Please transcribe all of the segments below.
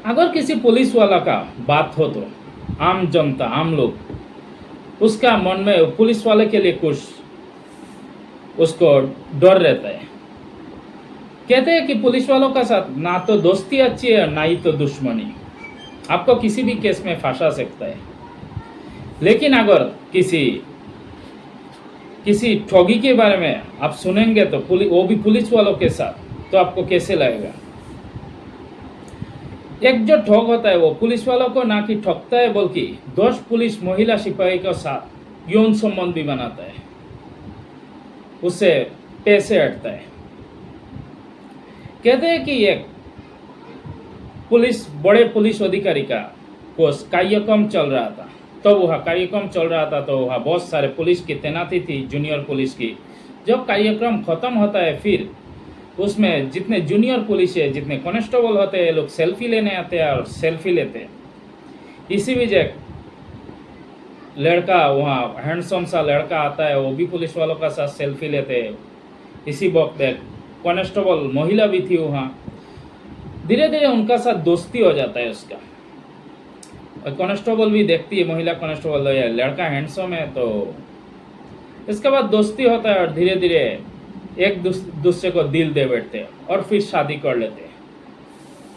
अगर किसी पुलिस वाला का बात हो तो आम जनता, आम लोग, उसका मन में पुलिस वाले के लिए कुछ उसको डर रहता है। कहते हैं कि पुलिस वालों का साथ ना तो दोस्ती अच्छी है ना ही तो दुश्मनी, आपको किसी भी केस में फंसा सकता है। लेकिन अगर किसी किसी ठगी के बारे में आप सुनेंगे तो वो भी पुलिस वालों के साथ, तो आपको कैसे लगेगा? एक जो ठग होता है वो पुलिस वालों को ना कि ठगता है, बल्कि 10 पुलिस महिला सिपाही के साथ यौन संबंध भी बनाता है, उससे पैसे हटता है। कहते हैं कि एक बड़े पुलिस अधिकारी का कोर्स कार्यक्रम चल रहा था, तो वह कार्यक्रम चल रहा था तो वहाँ बहुत सारे पुलिस की तैनाती थी, जूनियर पुलिस की। जब कार्यक्रम खत्म होता है, फिर उसमें जितने जूनियर पुलिस है, जितने कांस्टेबल होते हैं, लोग सेल्फी लेने आते हैं और सेल्फी लेते हैं। इसी बीच एक लड़का, वहाँ हैंडसम सा लड़का आता है, वो भी पुलिस वालों का साथ सेल्फी लेते हैं। इसी वक्त एक कांस्टेबल महिला भी थी वहाँ। धीरे धीरे उनका साथ दोस्ती हो जाता है उसका, और कांस्टेबल भी देखती है, महिला कांस्टेबल लड़का हैंडसम है, तो इसके बाद दोस्ती होता है और धीरे धीरे एक दूसरे को दिल दे बैठते हैं और फिर शादी कर लेते हैं।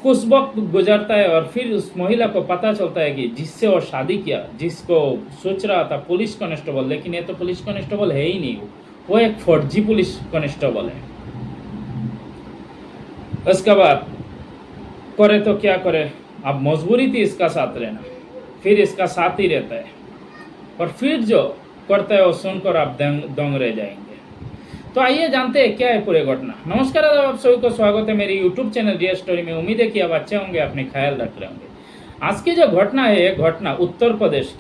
कुछ वक्त गुजरता है और फिर उस महिला को पता चलता है कि जिससे वो शादी किया, जिसको सोच रहा था पुलिस कांस्टेबल, लेकिन ये तो पुलिस कांस्टेबल है ही नहीं, वो एक फर्जी पुलिस कांस्टेबल है। उसके बाद करे तो क्या करे, अब मजबूरी थी इसका साथ रहना, फिर इसका साथ ही रहता है, और फिर जो करता है वो सुनकर आप दंग रह जाएंगे। तो आइए जानते हैं क्या है पूरी घटना। नमस्कार, आप सभी को स्वागत है मेरी यूट्यूब चैनल रियल स्टोरी में। उम्मीद है कि आप अच्छे होंगे, अपने ख्याल रख रहे होंगे। आज की जो घटना है, ये घटना उत्तर प्रदेश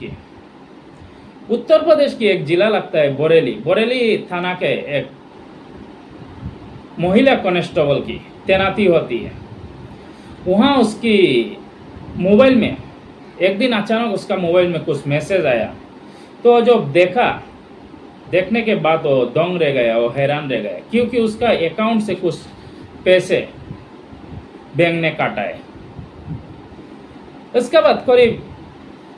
की एक जिला लगता है बोरेली थाना के एक महिला कांस्टेबल की तैनाती होती है। वहाँ उसकी मोबाइल में एक दिन अचानक उसका मोबाइल में कुछ मैसेज आया, तो जो देखने के बाद वो दंग रह गया, वो हैरान रह गया, क्योंकि उसका अकाउंट से कुछ पैसे बैंक ने काटा है। उसके बाद करीब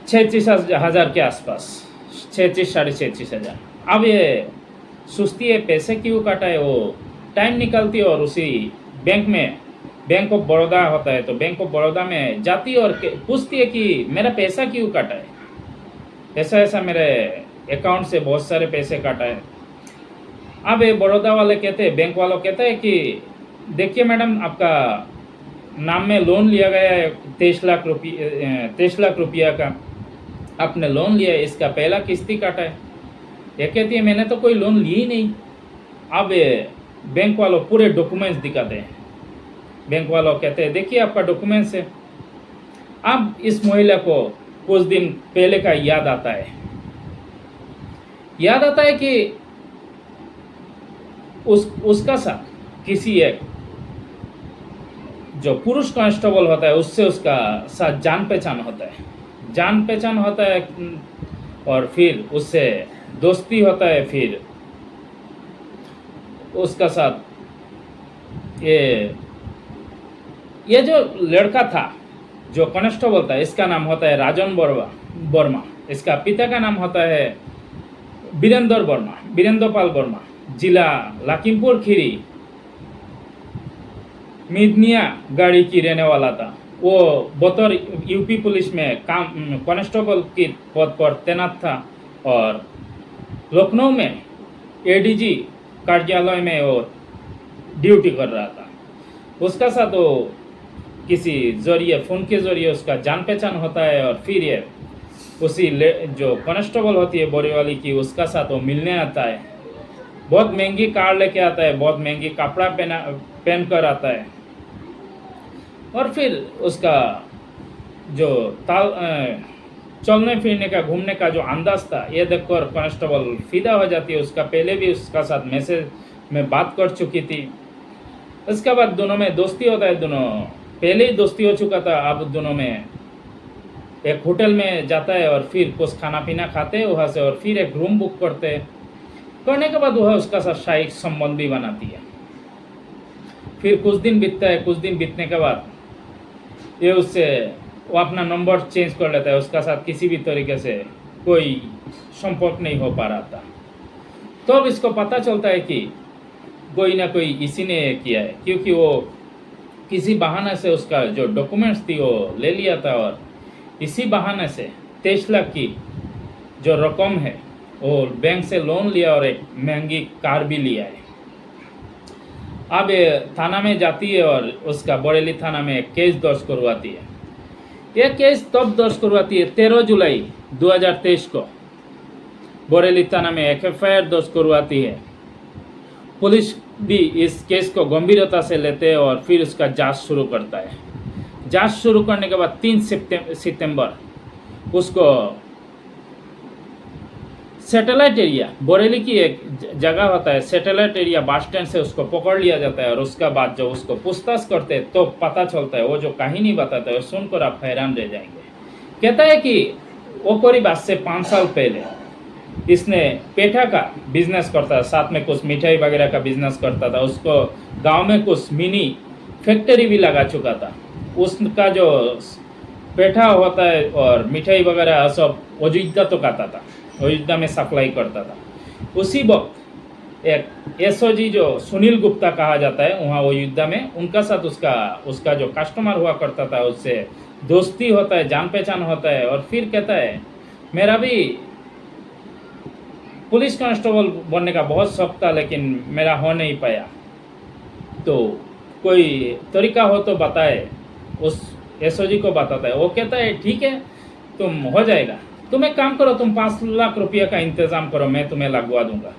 36,000 के आसपास, 36 साढ़े 36,000। अब ये सुस्ती है, पैसे क्यों काटा है, वो टाइम निकालती है और उसी बैंक ऑफ बड़ौदा होता है, तो बैंक ऑफ बड़ौदा में जाती है और पूछती है कि मेरा पैसा क्यों काटा है, ऐसा मेरे अकाउंट से बहुत सारे पैसे काटा है। अब ये बड़ौदा वाले कहते हैं, बैंक वालों कहते हैं कि देखिए मैडम, आपका नाम में लोन लिया गया है 23 लाख रुपया का आपने लोन लिया है, इसका पहला किस्ती काटा है। ये कहती है मैंने तो कोई लोन ली ही नहीं। अब बैंक वालों पूरे डॉक्यूमेंट्स दिखाते हैं। बैंक वालों कहते हैं देखिए आपका डॉक्यूमेंट्स है। अब इस महिला को कुछ दिन पहले का याद आता है कि उसका साथ किसी एक जो पुरुष कांस्टेबल होता है उससे उसका साथ जान पहचान होता है, और फिर उससे दोस्ती होता है। फिर उसका साथ ये जो लड़का था, जो कांस्टेबल था, इसका नाम होता है राजन वर्मा। इसका पिता का नाम होता है वीरेंद्र पाल वर्मा। जिला लखीमपुर खीरी मिदनिया गाड़ी की रहने वाला था। वो बतौर यूपी पुलिस में कांस्टेबल की पद पर तैनात था, और लखनऊ में एडीजी कार्यालय में वो ड्यूटी कर रहा था। उसका साथ वो किसी जरिए, फ़ोन के जरिए उसका जान पहचान होता है, और फिर ये उसी जो कांस्टेबल होती है बोरी वाली की, उसका साथ वो मिलने आता है। बहुत महंगी कार लेके आता है, बहुत महंगी कपड़ा पहन कर आता है, और फिर उसका जो चलने फिरने का, घूमने का जो अंदाज था, ये देखकर कांस्टेबल फिदा हो जाती है। उसका पहले भी उसका साथ मैसेज में बात कर चुकी थी। उसके बाद दोनों में दोस्ती होता है, दोनों पहले ही दोस्ती हो चुका था। अब दोनों में एक होटल में जाता है और फिर कुछ खाना पीना खाते हैं वहाँ से, और फिर एक रूम बुक करने के बाद वह उसका साथ शारीरिक संबंध भी बनाती है। फिर कुछ दिन बीतता है। कुछ दिन बीतने के बाद ये उससे वो अपना नंबर चेंज कर लेता है, उसका साथ किसी भी तरीके से कोई संपर्क नहीं हो पा रहा था। तो अब इसको पता चलता है कि कोई ना कोई इसी ने किया है, क्योंकि वो किसी बहाने से उसका जो डॉक्यूमेंट्स थी वो ले लिया था, और इसी बहाने से 23 लाख की जो रकम है वो बैंक से लोन लिया और एक महंगी कार भी लिया है। अब ये थाना में जाती है और उसका बरेली थाना में एक केस दर्ज करवाती है। यह केस तब दर्ज करवाती है 13 जुलाई 2023 को बरेली थाना में एक FIR दर्ज करवाती है। पुलिस भी इस केस को गंभीरता से लेते हैं और फिर उसका जांच शुरू करता है। जांच शुरू करने के बाद 3 सितंबर उसको सैटेलाइट एरिया, बरेली की एक जगह होता है सैटेलाइट एरिया, बस स्टैंड से उसको पकड़ लिया जाता है। और उसका बाद जब उसको पूछताछ करते हैं तो पता चलता है, वो जो कहानी बताता है सुनकर आप हैरान रह जाएंगे। कहता है कि वो करीब आज से 5 साल पहले इसने पेठा का बिजनेस करता था, साथ में कुछ मिठाई वगैरह का बिजनेस करता था। उसको गांव में कुछ मिनी फैक्ट्री भी लगा चुका था। उसका जो पेठा होता है और मिठाई वगैरह सब अयोध्या तो खाता था, अयोध्या में सप्लाई करता था। उसी वक्त एक SOG जो सुनील गुप्ता कहा जाता है वहाँ अयोध्या में, उनका साथ उसका जो कस्टमर हुआ करता था उससे दोस्ती होता है, जान पहचान होता है। और फिर कहता है मेरा भी पुलिस कांस्टेबल बनने का बहुत शौक था, लेकिन मेरा हो नहीं पाया, तो कोई तरीका हो तो बताए। उस SOG को बताता है। वो कहता है ठीक है तुम हो जाएगा, तुम एक काम करो, तुम 5 लाख रुपये का इंतज़ाम करो, मैं तुम्हें लगवा दूंगा।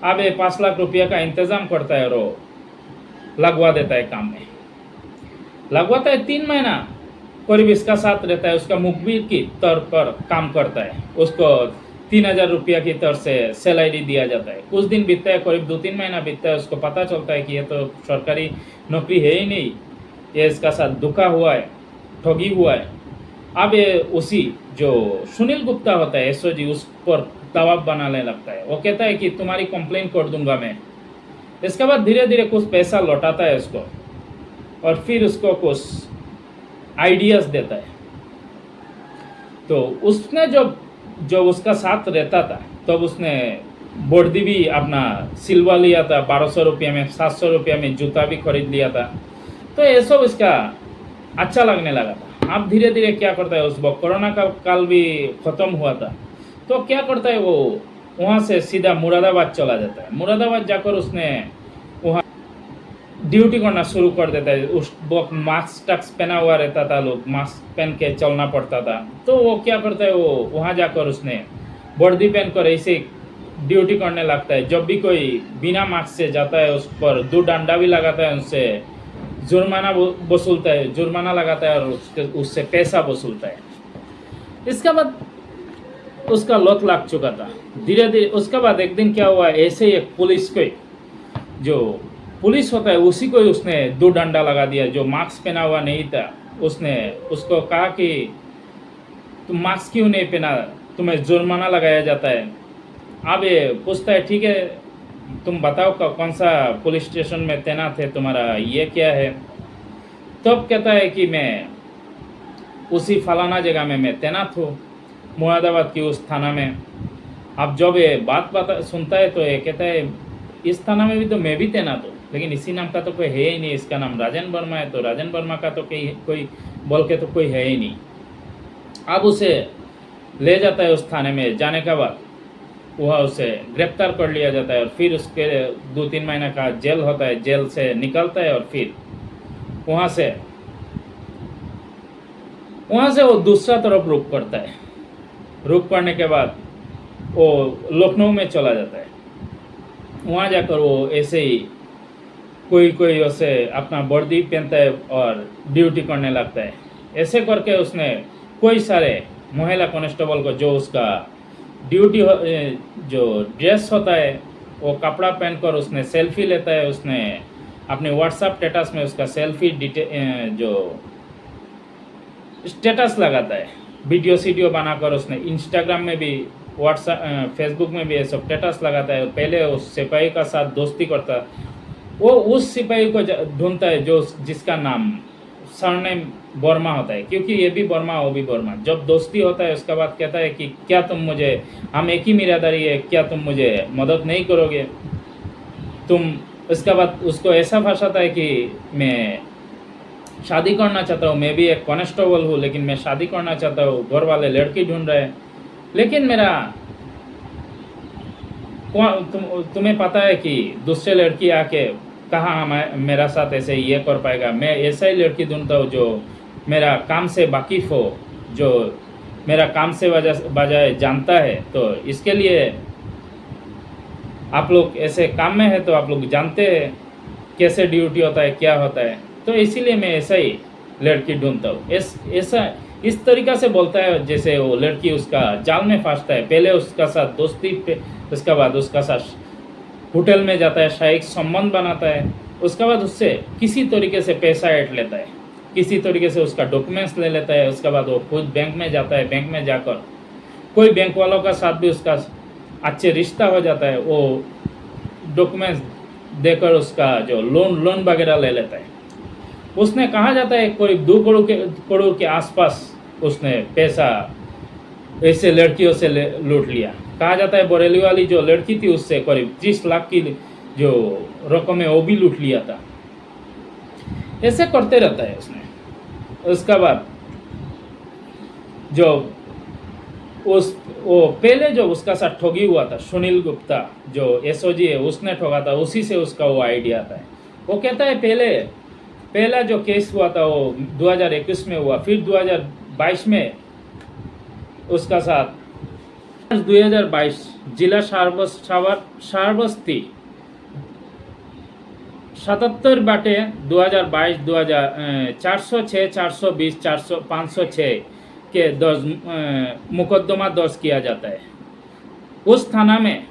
अब ये 5 लाख रुपये का इंतज़ाम करता है और वो लगवा देता है काम में। लगवाता है 3 महीना करीब इसका साथ रहता है, उसका मुखबिर की तौर पर काम करता है। उसको 3000 रुपया की तरफ से सैलरी दिया जाता है। कुछ दिन बीतता है, करीब 2-3 महीना बीतता है, उसको पता चलता है कि ये तो सरकारी नौकरी है ही नहीं, ये इसका साथ धोखा हुआ है, ठगी हुआ है। अब ये उसी जो सुनील गुप्ता होता है SOG उस पर दबाव बनाने लगता है। वो कहता है कि तुम्हारी कंप्लेन कर दूंगा मैं। इसके बाद धीरे धीरे कुछ पैसा लौटाता है उसको और फिर उसको कुछ आइडियाज देता है। तो उसने जो उसका साथ रहता था तब उसने वर्दी भी अपना सिलवा लिया था 1200 रुपये में, 700 रुपये में जूता भी खरीद लिया था। तो ये सब इसका अच्छा लगने लगा था। अब धीरे धीरे क्या करता है, उस वक्त कोरोना का काल भी ख़त्म हुआ था, तो क्या करता है वो वहाँ से सीधा मुरादाबाद चला जाता है। मुरादाबाद जाकर उसने वहाँ ड्यूटी करना शुरू कर देता है। उस वक्त मास्क टक्स पहना हुआ रहता था, लोग मास्क पहन के चलना पड़ता था। तो वो क्या करता है, वो वहाँ जाकर उसने वर्दी पहन कर ऐसे ड्यूटी करने लगता है। जब भी कोई बिना मास्क से जाता है उस पर 2 डंडा भी लगाता है, उनसे जुर्माना वसूलता है, जुर्माना लगाता है और उससे पैसा वसूलता है। इसके बाद उसका लत लग चुका था धीरे धीरे। उसके बाद एक दिन क्या हुआ, ऐसे ही एक पुलिस को, जो पुलिस होता है उसी को ही उसने 2 डंडा लगा दिया। जो मास्क पहना हुआ नहीं था उसने उसको कहा कि तुम मास्क क्यों नहीं पहना, तुम्हें जुर्माना लगाया जाता है। अब ये पूछता है ठीक है तुम बताओ कौन सा पुलिस स्टेशन में तैनात है, तुम्हारा ये क्या है। तब कहता है कि मैं उसी फलाना जगह में मैं तैनात हूँ, मुरादाबाद की उस थाना में। अब जब ये बात सुनता है तो ये कहता है इस थाना में भी तो मैं भी तैनात हूँ, लेकिन इसी नाम का तो कोई है ही नहीं, इसका नाम राजन वर्मा है, तो राजन वर्मा का तो कोई बोल के तो कोई है ही नहीं। अब उसे ले जाता है उस थाने में। जाने के बाद वह उसे गिरफ्तार कर लिया जाता है और फिर उसके 2-3 महीने का जेल होता है। जेल से निकलता है और फिर वहाँ से वो दूसरा तरफ रुख करता है। रुख करने के बाद वो लखनऊ में चला जाता है। वहाँ जाकर वो ऐसे ही कोई उसे अपना वर्दी पहनता है और ड्यूटी करने लगता है। ऐसे करके उसने कोई सारे महिला कांस्टेबल को जो उसका ड्यूटी जो ड्रेस होता है वो कपड़ा पहनकर उसने सेल्फी लेता है। उसने अपने व्हाट्सएप स्टेटस में उसका सेल्फी जो स्टेटस लगाता है, वीडियो बनाकर उसने इंस्टाग्राम में भी, व्हाट्सएप फेसबुक में भी ये सब स्टेटस लगाता है। पहले उस सिपाही का साथ दोस्ती करता है। वो उस सिपाही को ढूंढता है जो जिसका नाम सरनेम वर्मा होता है, क्योंकि ये भी वर्मा वो भी वर्मा। जब दोस्ती होता है उसके बाद कहता है कि क्या तुम मुझे, हम एक ही मिरादारी है, क्या तुम मुझे मदद नहीं करोगे तुम। उसके बाद उसको ऐसा फंसाता है कि मैं शादी करना चाहता हूँ, मैं भी एक कॉन्स्टेबल हूँ लेकिन मैं शादी करना चाहता हूँ, घर वाले लड़की ढूंढ रहे हैं, लेकिन मेरा तुम्हें पता है कि दूसरे लड़की आके कहाँ मेरा साथ ऐसे ये कर पाएगा। मैं ऐसा ही लड़की ढूंढता हूँ जो मेरा काम से वाकिफ़ हो, जो मेरा काम से बजाय जानता है। तो इसके लिए आप लोग ऐसे काम में है तो आप लोग जानते हैं कैसे ड्यूटी होता है, क्या होता है, तो इसीलिए मैं ऐसा ही लड़की ढूंढता हूँ। ऐसा इस तरीक़ा से बोलता है जैसे वो लड़की उसका जाल में फंसता है। पहले उसका साथ दोस्ती पे, उसके बाद उसका साथ होटल में जाता है, शारीरिक संबंध बनाता है, उसके बाद उससे किसी तरीके से पैसा ऐंठ लेता है, किसी तरीके से उसका डॉक्यूमेंट्स ले लेता है। उसके बाद वो खुद बैंक में जाता है, बैंक में जाकर कोई बैंक वालों का साथ भी उसका अच्छे रिश्ता हो जाता है, वो डॉक्यूमेंट्स देकर उसका जो लोन वगैरह ले लेता है। उसने कहा जाता है करीब 2 करोड़ के आसपास उसने पैसा ऐसे लड़कियों से लूट लिया। कहा जाता है बरेली वाली जो लड़की थी उससे करीब 30 लाख की जो रकम है वो भी लूट लिया था। ऐसे करते रहता है उसने। उसका बाद जो वो पहले जो उसका साथ ठगी हुआ था, सुनील गुप्ता जो एसओजी है, उसने ठगा था, उसी से उसका वो आइडिया था। वो कहता है पहला जो केस हुआ था वो 2021 में हुआ, फिर 2022 में उसका साथ 2022 जिला श्रावस्ती 77 बाटे 2022 406 420 400 506 के मुकदमा दर्ज किया जाता है। उस थाना में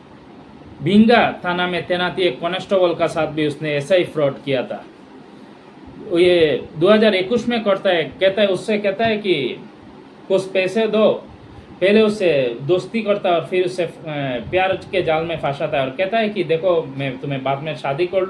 भिंगा थाना में तैनाती एक कांस्टेबल का साथ भी उसने ऐसा ही फ्रॉड किया था। ये 2021 में करता है, कहता है उससे कहता है कि कुछ पैसे दो, पहले उससे दोस्ती करता है और फिर उससे प्यार के जाल में फंसाता है और कहता है कि देखो मैं तुम्हें बाद में शादी कर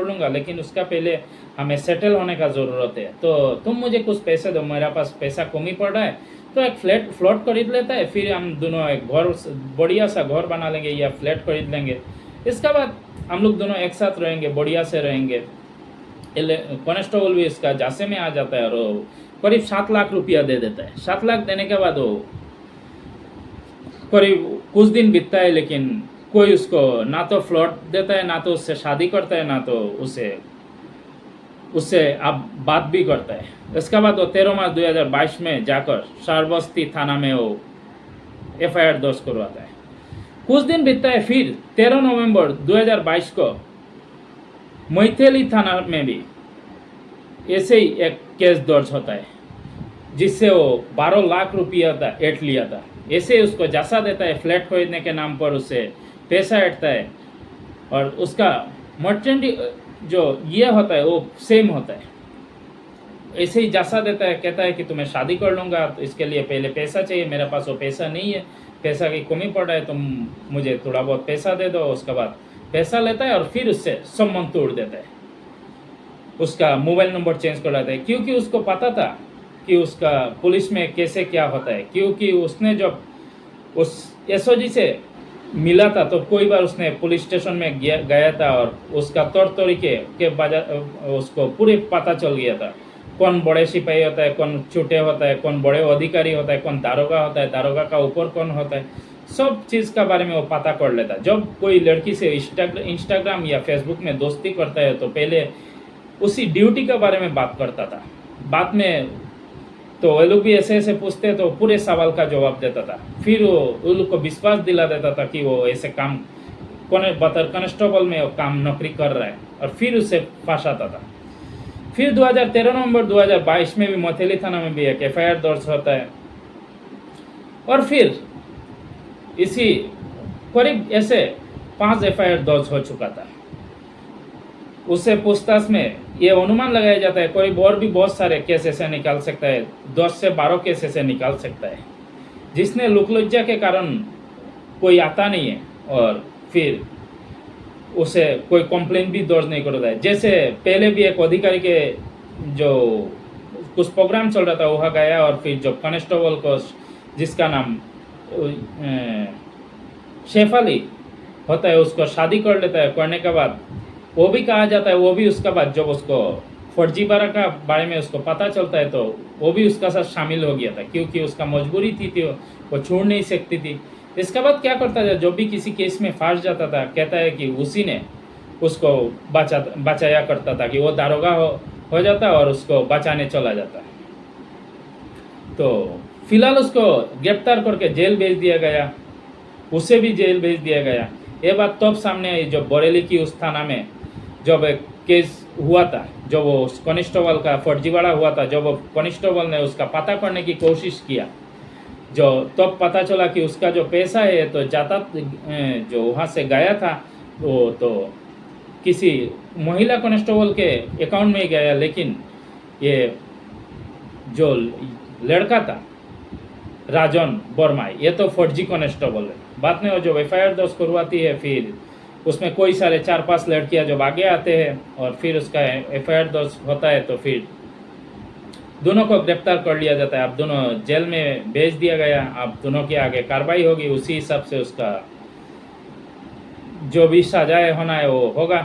लूँगा, लेकिन उसका पहले हमें सेटल होने का ज़रूरत है, तो तुम मुझे कुछ पैसे दो, मेरा पास पैसा कमी पड़ रहा है। तो एक फ्लैट खरीद लेता है, फिर हम दोनों एक घर बढ़िया सा घर बना लेंगे या फ्लैट खरीद लेंगे। इसके बाद हम लोग दोनों एक साथ रहेंगे, बढ़िया से रहेंगे। कांस्टेबल भी इसका जासे में आ जाता है और करीब 7 लाख रुपया दे देता है। 7 लाख देने के बाद वो करीब कुछ दिन बीतता है, लेकिन कोई उसको ना तो फ्लॉट देता है, ना तो उससे शादी करता है, ना तो उससे अब बात भी करता है। इसके बाद वो 13 मार्च 2022 में जाकर श्रावस्ती थाना में वो FIR दर्ज करवाता है। कुछ दिन बीतता है, फिर 13 नवंबर 2022 को मैथिली थाना में भी ऐसे ही एक केस दर्ज होता है, जिससे वो 12 लाख रुपया ऐंठ लिया था। ऐसे उसको जासा देता है, फ्लैट खरीदने के नाम पर उससे पैसा ऐंठता है और उसका मर्चेंटी जो ये होता है वो सेम होता है। ऐसे ही जासा देता है, कहता है कि तुम्हें शादी कर लूँगा, तो इसके लिए पहले पैसा चाहिए, मेरे पास वो पैसा नहीं है, पैसा की कमी पड़ रहा है, तुम मुझे थोड़ा बहुत पैसा दे दो। उसके बाद पैसा लेता है और फिर उससे संबंध तोड़ देता है, उसका मोबाइल नंबर चेंज कर देता है, क्योंकि उसको पता था कि उसका पुलिस में कैसे क्या होता है। क्योंकि उसने जब उस एसओजी से मिला था तो कोई बार उसने पुलिस स्टेशन में गया था और उसका तौर तरीके के उसको पूरे पता चल गया था, कौन बड़े सिपाही होता है, कौन छोटे होता है, कौन बड़े अधिकारी होता है, कौन दारोगा होता है, दारोगा का ऊपर कौन होता है, सब चीज़ का बारे में वो पता कर लेता। जब कोई लड़की से इंस्टाग्राम या फेसबुक में दोस्ती करता है तो पहले उसी ड्यूटी के बारे में बात करता था, बाद में तो वो लोग भी ऐसे ऐसे पूछते तो पूरे सवाल का जवाब देता था। फिर वो लोग को विश्वास दिला देता था कि वो ऐसे काम कांस्टेबल में वो काम नौकरी कर रहा है और फिर उसे फंसाता था। फिर 13 नवंबर 2022 में भी मैथिली थाना में भी एक FIR दर्ज होता है और फिर इसी करीब ऐसे 5 FIR दर्ज हो चुका था। उससे पूछताछ में ये अनुमान लगाया जाता है करीब और भी बहुत सारे केस ऐसे निकाल सकता है, 10 से 12 केस ऐसे निकाल सकता है, जिसने लोकलज्जा के कारण कोई आता नहीं है और फिर उसे कोई कंप्लेंट भी दर्ज नहीं करता है। जैसे पहले भी एक अधिकारी के जो कुछ प्रोग्राम चल रहा था, वहाँ गया और फिर जो कांस्टेबल को, जिसका नाम शेफ अली होता है, उसको शादी कर लेता है। करने के बाद वो भी कहा जाता है, वो भी उसका बाद जब उसको फर्जीवाड़ा का बारे में उसको पता चलता है तो वो भी उसका साथ शामिल हो गया था, क्योंकि उसका मजबूरी थी वो छोड़ नहीं सकती थी। इसके बाद क्या करता था, जो भी किसी केस में फंस जाता था, कहता है कि उसी ने उसको बचाया करता था, कि वो दारोगा हो जाता और उसको बचाने चला जाता। तो फिलहाल उसको गिरफ्तार करके जेल भेज दिया गया, उसे भी जेल भेज दिया गया। ये बात तब सामने आई जब बरेली की उस थाना में जब एक केस हुआ था, जब वो उस कांस्टेबल का फर्जीवाड़ा हुआ था, जब वो कांस्टेबल ने उसका पता करने की कोशिश किया, जो तब पता चला कि उसका जो पैसा है तो जाता जो वहाँ से गया था वो तो किसी महिला कांस्टेबल के अकाउंट में ही गया, लेकिन ये जो लड़का था राजन वर्मा, ये तो फर्जी कांस्टेबल है। बाद में वो जो FIR दर्ज करवाती है, फिर उसमें कोई सारे 4-5 लड़कियां जब आगे आते हैं और फिर उसका FIR दर्ज होता है तो फिर दोनों को गिरफ्तार कर लिया जाता है। अब दोनों जेल में भेज दिया गया। अब दोनों के आगे कार्रवाई होगी, उसी हिसाब से उसका जो भी सजाए होना है वो होगा।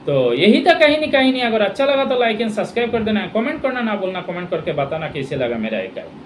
तो यही था कहानी। अगर अच्छा लगा तो लाइक एंड सब्सक्राइब कर देना, कमेंट करना ना भूलना, कमेंट करके बताना कैसे लगा मेरा ये कहानी।